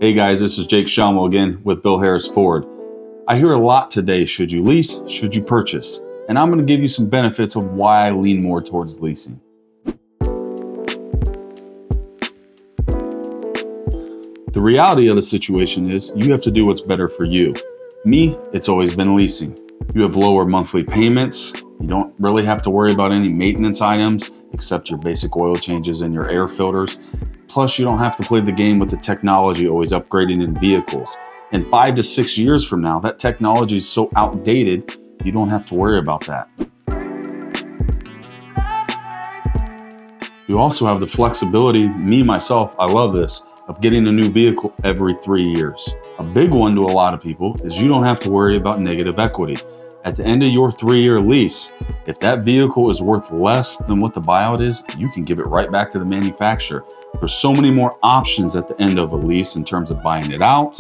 Hey guys, this is Jake Shelmo again with Bill Harris Ford. I hear a lot today, should you lease, should you purchase? And I'm going to give you some benefits of why I lean more towards leasing. The reality of the situation is you have to do what's better for you. Me, it's always been leasing. You have lower monthly payments. You don't really have to worry about any maintenance items except your basic oil changes and your air filters. Plus, you don't have to play the game with the technology always upgrading in vehicles. And 5 to 6 years from now, that technology is so outdated, you don't have to worry about that. You also have the flexibility, myself, I love this, of getting a new vehicle every 3 years. A big one to a lot of people is you don't have to worry about negative equity. At the end of your 3-year lease, if that vehicle is worth less than what the buyout is, you can give it right back to the manufacturer. There's so many more options at the end of a lease in terms of buying it out,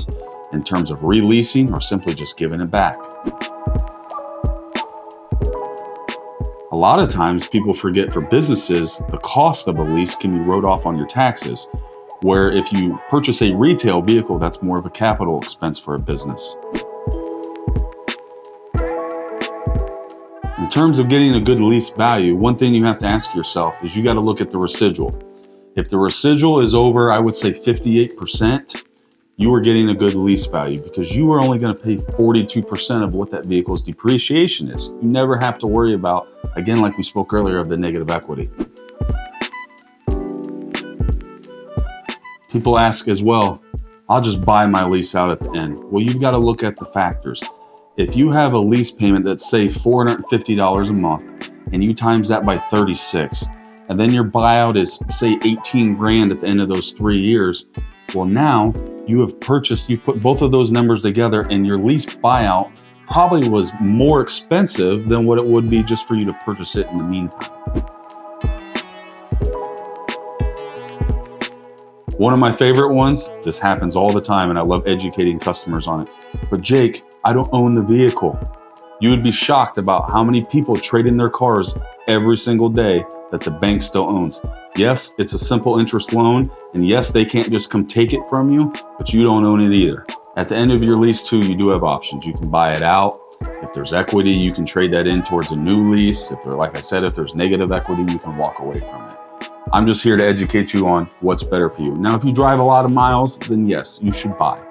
in terms of releasing, or simply just giving it back. A lot of times people forget for businesses, the cost of a lease can be wrote off on your taxes, where if you purchase a retail vehicle, that's more of a capital expense for a business. In terms of getting a good lease value, one thing you have to ask yourself is you got to look at the residual. If the residual is over, I would say 58%, you are getting a good lease value because you are only going to pay 42% of what that vehicle's depreciation is. You never have to worry about, again, like we spoke earlier, of the negative equity. People ask as well, I'll just buy my lease out at the end. Well, you've got to look at the factors. If you have a lease payment that's say $450 a month and you times that by 36, and then your buyout is say 18 grand at the end of those 3 years, well now you've put both of those numbers together and your lease buyout probably was more expensive than what it would be just for you to purchase it in the meantime. One of my favorite ones, this happens all the time and I love educating customers on it. But Jake, I don't own the vehicle. You would be shocked about how many people trade in their cars every single day that the bank still owns. Yes, it's a simple interest loan, and yes, they can't just come take it from you, but you don't own it either. At the end of your lease too, you do have options. You can buy it out. If there's equity, you can trade that in towards a new lease. Like I said, if there's negative equity, you can walk away from it. I'm just here to educate you on what's better for you. Now, if you drive a lot of miles, then yes, you should buy.